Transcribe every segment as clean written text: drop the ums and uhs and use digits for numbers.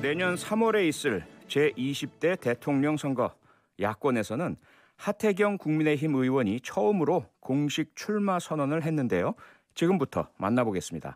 내년 3월에 있을 제20대 대통령 선거, 야권에서는 하태경 국민의힘 의원이 처음으로 공식 출마 선언을 했는데요. 지금부터 만나보겠습니다.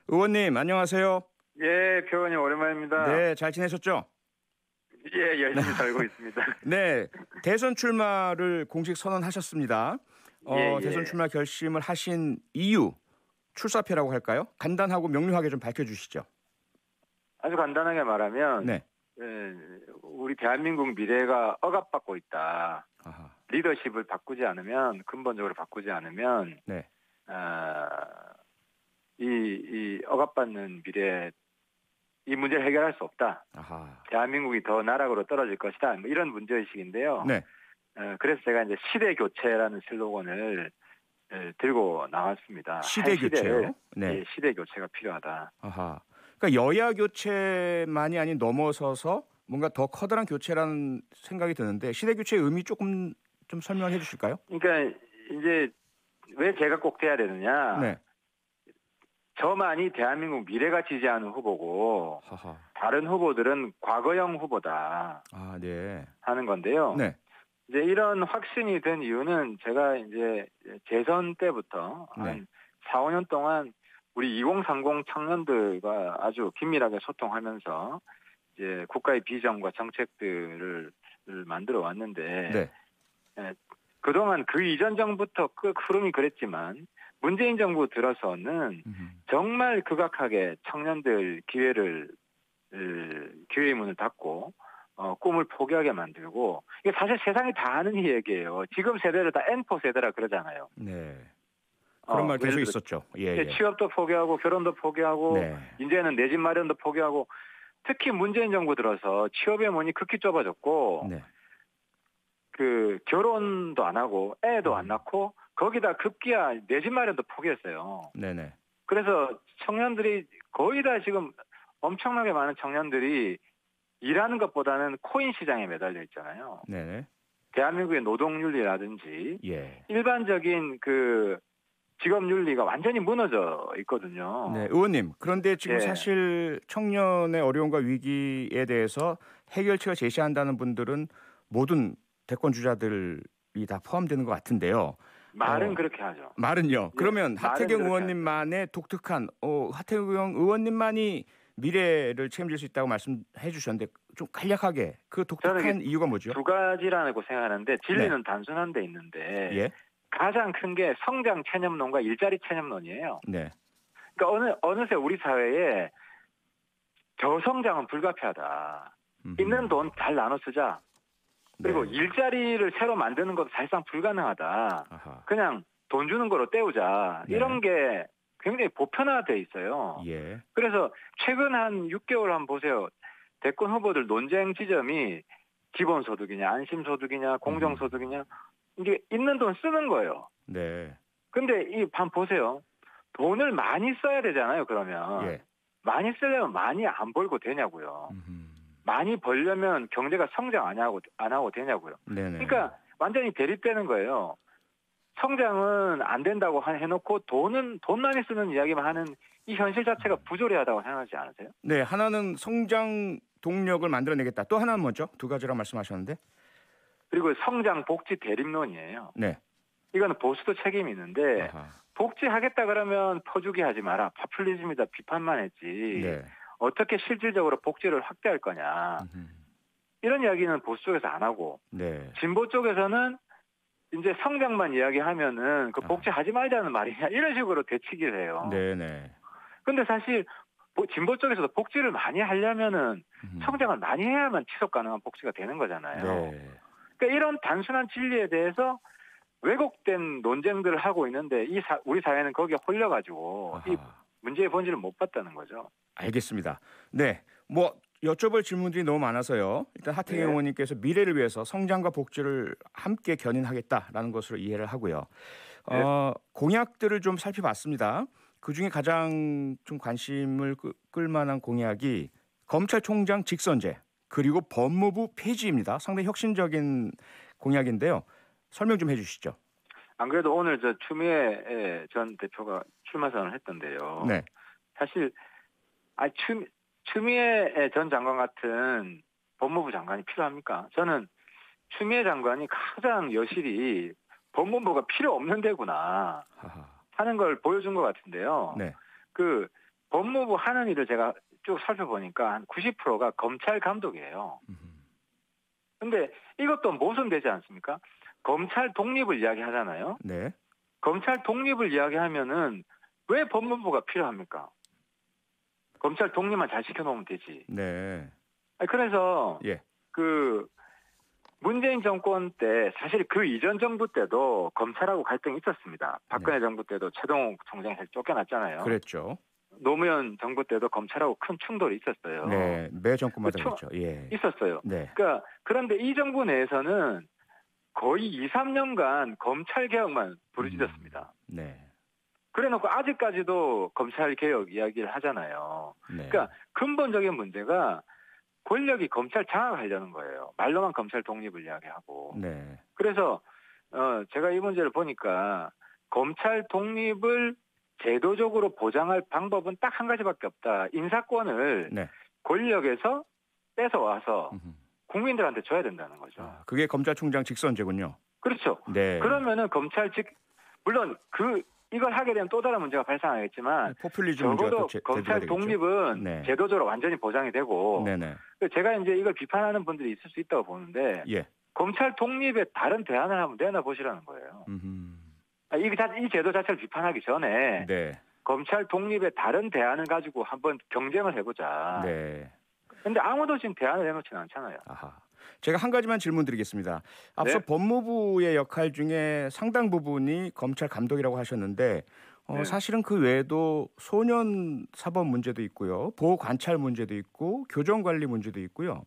의원님 안녕하세요. 예, 교원님 오랜만입니다. 네, 잘 지내셨죠? 예, 열심히 살고 있습니다. 네, 대선 출마를 공식 선언하셨습니다. 예. 대선 출마 결심을 하신 이유, 출사표라고 할까요? 간단하고 명료하게 좀 밝혀주시죠. 아주 간단하게 말하면 네. 우리 대한민국 미래가 억압받고 있다. 아하. 리더십을 바꾸지 않으면, 근본적으로 바꾸지 않으면 네. 이 억압받는 미래, 이 문제를 해결할 수 없다. 아하. 대한민국이 더 나락으로 떨어질 것이다. 뭐 이런 문제의식인데요. 네. 그래서 제가 이제 시대 교체라는 슬로건을 들고 나왔습니다. 시대 교체요? 네. 예, 시대 교체가 필요하다. 아하. 그러니까 여야 교체만이 아닌 넘어서서 뭔가 더 커다란 교체라는 생각이 드는데 시대 교체의 의미 조금 좀 설명해 주실까요? 그러니까 이제 왜 제가 꼭 돼야 되느냐? 네. 저만이 대한민국 미래가 지지하는 후보고 하하. 다른 후보들은 과거형 후보다 아, 네. 하는 건데요. 네. 이제 이런 확신이 든 이유는 제가 이제 재선 때부터 네. 한 4, 5년 동안 우리 2030 청년들과 아주 긴밀하게 소통하면서 이제 국가의 비전과 정책들을 만들어 왔는데 네. 그동안 그 이전 정부부터 그 흐름이 그랬지만 문재인 정부 들어서는 정말 극악하게 청년들 기회의 문을 닫고 꿈을 포기하게 만들고 이게 사실 세상이 다 아는 얘기예요. 지금 세대를 다 N4 세대라 그러잖아요. 네. 그런 말 계속 있었죠. 예. 취업도 포기하고 결혼도 포기하고 네. 이제는 내 집 마련도 포기하고 특히 문재인 정부 들어서 취업의 문이 극히 좁아졌고 네. 그 결혼도 안 하고 애도 안 낳고 거기다 급기야 내 집 마련도 포기했어요. 네네. 그래서 청년들이 거의 다 지금 엄청나게 많은 청년들이 일하는 것보다는 코인 시장에 매달려 있잖아요. 네네. 대한민국의 노동윤리라든지 예. 일반적인 그 직업윤리가 완전히 무너져 있거든요. 네, 의원님. 그런데 지금 예. 사실 청년의 어려움과 위기에 대해서 해결책을 제시한다는 분들은 모든 대권 주자들이 다 포함되는 것 같은데요. 말은 그렇게 하죠. 말은요. 그러면 예, 하태경 말은 의원님만의 독특한 하태경 의원님만이 미래를 책임질 수 있다고 말씀해 주셨는데 좀 간략하게 그 독특한 이유가 뭐죠? 두 가지라고 생각하는데 진리는 단순한 데 있는데 예. 가장 큰 게 성장 체념론과 일자리 체념론이에요. 네. 그러니까 어느새 우리 사회에 저성장은 불가피하다. 있는 돈 잘 나눠 쓰자. 그리고 네. 일자리를 새로 만드는 것도 사실상 불가능하다. 아하. 그냥 돈 주는 거로 때우자. 네. 이런 게 굉장히 보편화돼 있어요. 예. 그래서 최근 한 6개월 한번 보세요. 대권 후보들 논쟁 지점이 기본소득이냐, 안심소득이냐, 공정소득이냐, 이게 있는 돈 쓰는 거예요. 네. 근데 한 보세요. 돈을 많이 써야 되잖아요, 그러면. 예. 많이 쓰려면 많이 안 벌고 되냐고요. 많이 벌려면 경제가 성장 안 하고 되냐고요. 네네. 그러니까 완전히 대립되는 거예요. 성장은 안 된다고 해놓고 돈 많이 쓰는 이야기만 하는 이 현실 자체가 부조리하다고 생각하지 않으세요? 네, 하나는 성장 동력을 만들어내겠다. 또 하나는 뭐죠? 두 가지라고 말씀하셨는데. 그리고 성장 복지 대립론이에요. 네. 이거는 보수도 책임이 있는데 아하. 복지하겠다 그러면 퍼주기 하지 마라. 파퓰리즘이다 비판만 했지. 네. 어떻게 실질적으로 복지를 확대할 거냐. 이런 이야기는 보수 쪽에서 안 하고 네. 진보 쪽에서는 이제 성장만 이야기하면은 그 복지하지 말자는 말이냐 이런 식으로 대치기를 해요. 네네. 근데 사실 진보 쪽에서도 복지를 많이 하려면은 성장을 많이 해야만 지속 가능한 복지가 되는 거잖아요. 네. 그러니까 이런 단순한 진리에 대해서 왜곡된 논쟁들을 하고 있는데 우리 사회는 거기에 홀려가지고 아하. 이 문제의 본질을 못 봤다는 거죠. 알겠습니다. 네. 여쭤볼 질문들이 너무 많아서요. 일단 하태경 네. 의원님께서 미래를 위해서 성장과 복지를 함께 견인하겠다라는 것으로 이해를 하고요. 네. 공약들을 좀 살펴봤습니다. 그중에 가장 좀 관심을 끌만한 공약이 검찰총장 직선제 그리고 법무부 폐지입니다. 상당히 혁신적인 공약인데요. 설명 좀 해주시죠. 안 그래도 오늘 추미애 전 대표가 출마 선언을 했던데요. 네. 사실 추미애 전 장관 같은 법무부 장관이 필요합니까? 저는 추미애 장관이 가장 여실히 법무부가 필요 없는 데구나 하는 걸 보여준 것 같은데요. 네. 그 법무부 하는 일을 제가 쭉 살펴보니까 한 90%가 검찰 감독이에요. 근데 이것도 모순되지 않습니까? 검찰 독립을 이야기하잖아요. 네. 검찰 독립을 이야기하면은 왜 법무부가 필요합니까? 검찰 독립만 잘 시켜놓으면 되지. 네. 그래서 예. 그 문재인 정권 때 사실 그 이전 정부 때도 검찰하고 갈등이 있었습니다. 박근혜 정부 때도 최동욱 총장이 쫓겨났잖아요. 그랬죠. 노무현 정부 때도 검찰하고 큰 충돌이 있었어요. 네, 매 정권마다 그렇죠. 예. 있었어요. 네. 그러니까 그런데 이 정부 내에서는 거의 2, 3년간 검찰 개혁만 부르짖었습니다. 네. 그래놓고 아직까지도 검찰 개혁 이야기를 하잖아요. 네. 그러니까 근본적인 문제가 권력이 검찰 장악하려는 거예요. 말로만 검찰 독립을 이야기하고. 네. 그래서 제가 이 문제를 보니까 검찰 독립을 제도적으로 보장할 방법은 딱 한 가지밖에 없다. 인사권을 네. 권력에서 뺏어와서 국민들한테 줘야 된다는 거죠. 아, 그게 검찰총장 직선제군요. 그렇죠. 네. 그러면은 물론 이걸 하게 되면 또 다른 문제가 발생하겠지만 포퓰리즘 적어도 문제가 검찰 독립은 네. 제도적으로 완전히 보장이 되고 네네. 제가 이제 이걸 비판하는 분들이 있을 수 있다고 보는데 예. 검찰 독립에 다른 대안을 한번 내놔보시라는 거예요. 이 제도 자체를 비판하기 전에 네. 검찰 독립의 다른 대안을 가지고 한번 경쟁을 해보자. 네. 근데 아무도 지금 대안을 내놓지는 않잖아요. 아하. 제가 한 가지만 질문드리겠습니다. 앞서 네? 법무부의 역할 중에 상당 부분이 검찰 감독이라고 하셨는데 네. 사실은 그 외에도 소년 사법 문제도 있고요, 보호 관찰 문제도 있고, 교정 관리 문제도 있고요.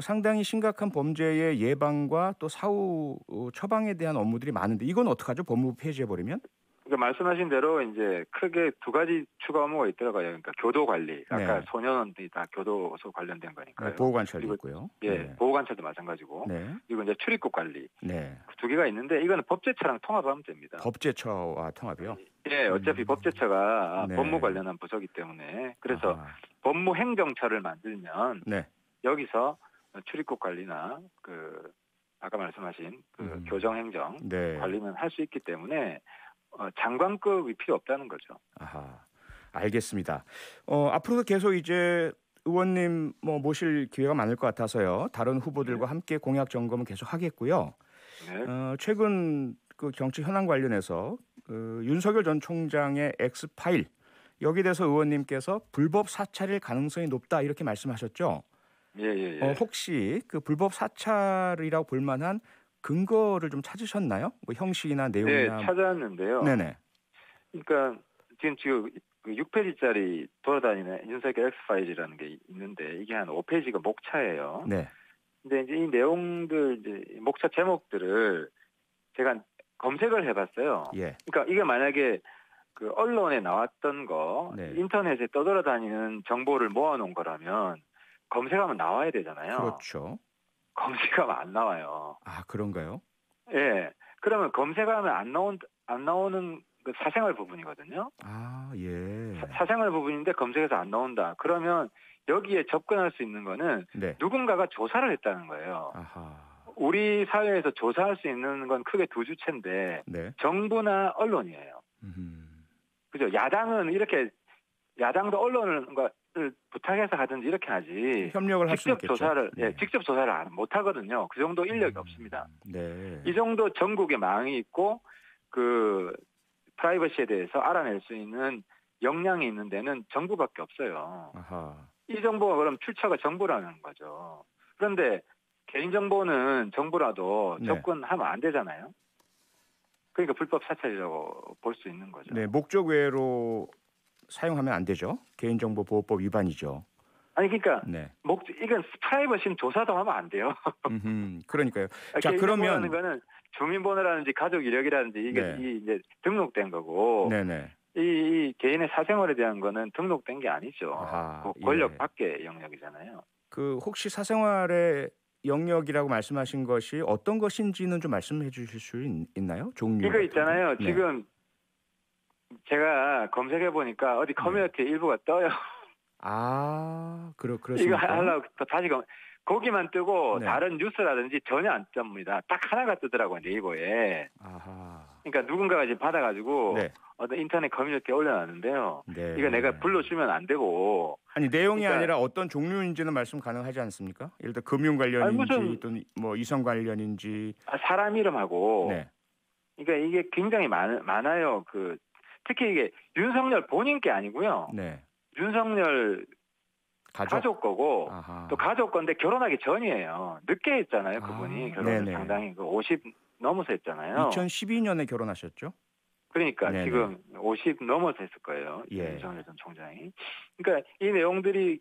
상당히 심각한 범죄의 예방과 또 사후 처방에 대한 업무들이 많은데 이건 어떡하죠? 법무부 폐지해 버리면? 그러니까 말씀하신 대로 이제 크게 두 가지 추가 업무가 있더라고요. 그러니까 교도 관리, 아까 네. 소년원들이 다 교도소 관련된 거니까요. 네, 보호 관찰도 그리고 있고요. 예, 네. 보호 관찰도 마찬가지고. 네. 그리고 이제 출입국 관리. 네. 두 개가 있는데 이거는 법제처랑 통합하면 됩니다. 법제처와 통합이요? 예, 어차피 법제처가 네. 법무 관련한 부서기 때문에 그래서 법무행정처를 만들면 네. 여기서 출입국 관리나 그 아까 말씀하신 그 교정행정 네. 관리는 할 수 있기 때문에 장관급이 필요 없다는 거죠. 아하, 알겠습니다. 앞으로도 계속 이제 의원님 모실 기회가 많을 것 같아서요. 다른 후보들과 함께 공약 점검은 계속 하겠고요. 네. 최근 그 정치 현안 관련해서 윤석열 전 총장의 X파일 여기에 대해서 의원님께서 불법 사찰일 가능성이 높다 이렇게 말씀하셨죠. 예. 혹시 그 불법 사찰이라고 볼 만한 근거를 좀 찾으셨나요? 뭐 형식이나 내용이나. 네, 찾았는데요. 네네. 그러니까 지금 6페이지짜리 돌아다니는 윤석열 X파일이라는 게 있는데 이게 한 5페이지가 목차예요. 네. 근데 이제 이 내용들 이제 목차 제목들을 제가 검색을 해봤어요. 예. 그러니까 이게 만약에 그 언론에 나왔던 거, 네. 인터넷에 떠돌아다니는 정보를 모아놓은 거라면 검색하면 나와야 되잖아요. 그렇죠. 검색하면 안 나와요. 아, 그런가요? 예. 그러면 검색하면 안 나오는 그 사생활 부분이거든요. 아, 예. 사생활 부분인데 검색해서 안 나온다. 그러면 여기에 접근할 수 있는 거는 네. 누군가가 조사를 했다는 거예요. 아하. 우리 사회에서 조사할 수 있는 건 크게 두 주체인데 네. 정부나 언론이에요. 그죠? 야당은 이렇게 야당도 언론을 부탁해서 하든지 이렇게 하지. 협력을 할 수 직접 있겠죠. 조사를 네. 직접 조사를 못 하거든요. 그 정도 인력이 없습니다. 네. 이 정도 전국에 망이 있고 그 프라이버시에 대해서 알아낼 수 있는 역량이 있는 데는 정부밖에 없어요. 아하. 이 정보가 그럼 출처가 정부라는 거죠. 그런데 개인정보는 정부라도 네. 접근하면 안 되잖아요. 그러니까 불법 사찰이라고 볼 수 있는 거죠. 네, 목적 외로 사용하면 안 되죠. 개인정보보호법 위반이죠. 아니 그러니까 네. 이건 프라이버시 조사도 하면 안 돼요. 그러니까요. 자, 개인정보라는 그러면 거는 주민번호라든지 가족 이력이라든지 이게 네. 이제 등록된 거고 네네. 이 개인의 사생활에 대한 거는 등록된 게 아니죠. 아하, 권력 예. 밖의 영역이잖아요. 그 혹시 사생활의 영역이라고 말씀하신 것이 어떤 것인지는 좀 말씀해 주실 수 있나요? 종류. 이거 있잖아요. 네. 지금 제가 검색해 보니까 어디 커뮤니티 일부가 떠요. 그렇습니까? 이거 하려고 또 다시 거기만 뜨고 네. 다른 뉴스라든지 전혀 안 뜹니다. 딱 하나가 뜨더라고요, 네이버에. 아하. 그러니까 누군가가 지금 받아가지고 네. 어떤 인터넷 커뮤니티에 올려놨는데요. 네. 이거 내가 불러주면 안 되고. 아니 내용이 그러니까, 아니라 어떤 종류인지는 말씀 가능하지 않습니까? 예를 들어 금융 관련인지 또는 뭐 이성 관련인지. 사람 이름하고. 네. 그러니까 이게 굉장히 많아요. 특히 이게 윤석열 본인 게 아니고요. 네. 윤석열 가족 거고 아하. 또 가족 건데 결혼하기 전이에요. 늦게 했잖아요, 그분이. 결혼을 네네. 상당히 50 넘어서 했잖아요. 2012년에 결혼하셨죠? 그러니까 네네. 지금 50 넘어서 했을 거예요. 예. 윤석열 전 총장이. 그러니까 이 내용들이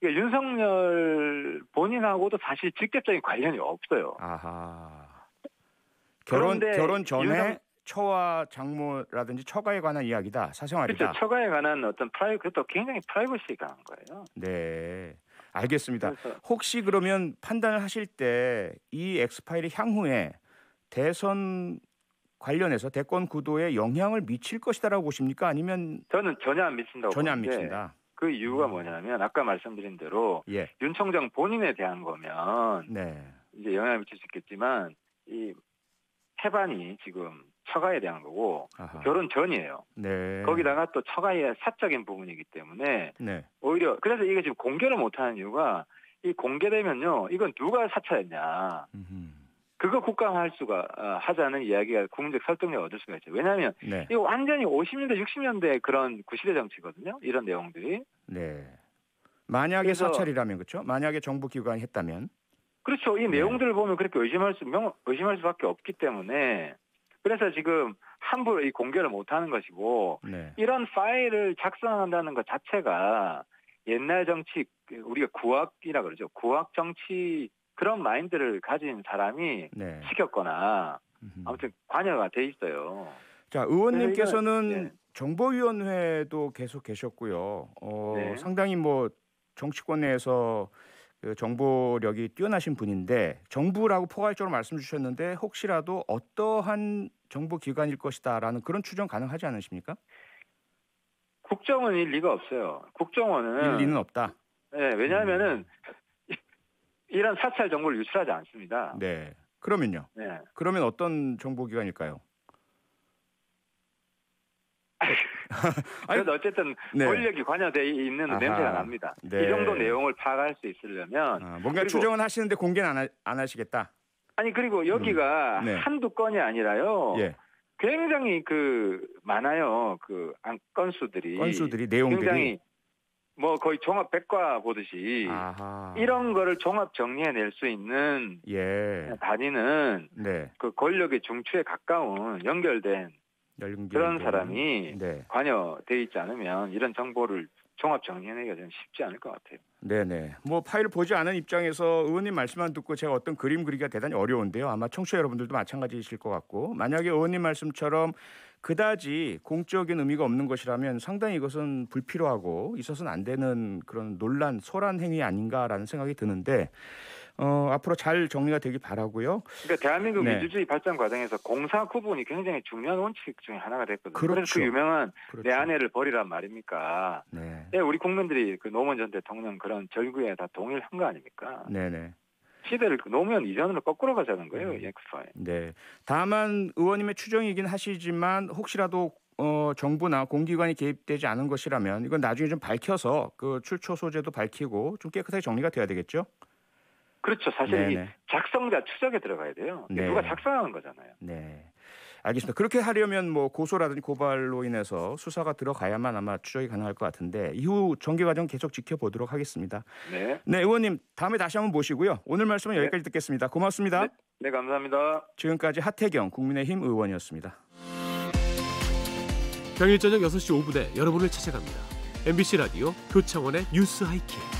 윤석열 본인하고도 사실 직접적인 관련이 없어요. 아하. 결혼 전에 처와 장모라든지 처가에 관한 이야기다. 사생활이다. 그렇죠. 처가에 관한 어떤 그것도 굉장히 프라이버시가 한 거예요. 네. 알겠습니다. 그래서, 혹시 그러면 판단을 하실 때 이 엑스파일이 향후에 대선 관련해서 대권 구도에 영향을 미칠 것이다라고 보십니까? 아니면 저는 전혀 안 미친다고 전혀 안 보는데 미친다. 그 이유가 뭐냐면 아까 말씀드린 대로 예. 윤 총장 본인에 대한 거면 네. 이제 영향을 미칠 수 있겠지만 이 태반이 지금 처가에 대한 거고 아하. 결혼 전이에요. 네. 거기다가 또 처가의 사적인 부분이기 때문에 네. 오히려 그래서 이게 지금 공개를 못하는 이유가 이 공개되면요 이건 누가 사찰했냐 그거 국감할 수가 하자는 이야기가 국민적 설득력을 얻을 수가 있죠. 왜냐하면 네. 이거 완전히 50년대 60년대 그런 구시대 정치거든요. 이런 내용들이. 네. 만약에 그래서, 사찰이라면 그렇죠? 만약에 정부 기관이 했다면 그렇죠. 이 내용들을 보면 그렇게 의심할 수밖에 없기 때문에 그래서 지금 함부로 이 공개를 못하는 것이고 네. 이런 파일을 작성한다는 것 자체가 옛날 정치 우리가 구악이라 그러죠. 구악 정치 그런 마인드를 가진 사람이 네. 시켰거나 아무튼 관여가 돼 있어요. 자, 의원님께서는 네. 정보위원회도 계속 계셨고요. 네. 상당히 뭐 정치권 내에서 그 정보력이 뛰어나신 분인데 정부라고 포괄적으로 말씀 주셨는데 혹시라도 어떠한 정보기관일 것이다라는 그런 추정 가능하지 않으십니까? 국정원일 리가 없어요. 국정원은 일리는 없다. 네, 왜냐하면은 이런 사찰 정보를 유출하지 않습니다. 네. 그러면요. 네. 그러면 어떤 정보기관일까요? 그래도 어쨌든 네. 권력이 관여되어 있는 아하. 냄새가 납니다. 네. 이 정도 내용을 파악할 수 있으려면 뭔가 그리고, 추정은 하시는데 공개는 안 하시겠다. 아니 그리고 여기가 네. 한두 건이 아니라요. 예. 굉장히 많아요. 건수들이 내용들이 굉장히 뭐 거의 종합 백과 보듯이 아하. 이런 거를 종합 정리해낼 수 있는 예. 단위는 네. 그 권력의 중추에 가까운 연결된 그런 사람이 네. 관여돼 있지 않으면 이런 정보를 종합 정리해내기가 좀 쉽지 않을 것 같아요. 네네. 뭐 파일을 보지 않은 입장에서 의원님 말씀만 듣고 제가 어떤 그림 그리기가 대단히 어려운데요. 아마 청취자 여러분들도 마찬가지이실 것 같고 만약에 의원님 말씀처럼 그다지 공적인 의미가 없는 것이라면 상당히 이것은 불필요하고 있어서는 안 되는 그런 소란 행위 아닌가라는 생각이 드는데 앞으로 잘 정리가 되길 바라고요. 그러니까 대한민국 네. 민주주의 발전 과정에서 공사 구분이 굉장히 중요한 원칙 중에 하나가 됐거든요. 그렇죠. 그래서 그 유명한 그렇죠. 내 아내를 버리란 말입니까? 네. 네, 우리 국민들이 노무현 전 대통령 그런 절규에 다 동의한 거 아닙니까? 네네. 시대를 노무현 이전으로 거꾸로 가자는 거예요. 이 엑스파일. 네. 다만 의원님의 추정이긴 하시지만 혹시라도 정부나 공기관이 개입되지 않은 것이라면 이건 나중에 좀 밝혀서 그 출처 소재도 밝히고 좀 깨끗하게 정리가 돼야 되겠죠? 그렇죠. 사실 네네. 이 작성자 추적에 들어가야 돼요. 네. 누가 작성하는 거잖아요. 네. 알겠습니다. 그렇게 하려면 뭐 고소라든지 고발로 인해서 수사가 들어가야만 아마 추적이 가능할 것 같은데 이후 전개 과정 계속 지켜보도록 하겠습니다. 네. 네, 의원님 다음에 다시 한번 모시고요. 오늘 말씀은 여기까지 듣겠습니다. 고맙습니다. 네, 감사합니다. 지금까지 하태경 국민의힘 의원이었습니다. 평일 저녁 6시 5분에 여러분을 찾아갑니다. MBC 라디오 표창원의 뉴스 하이킥.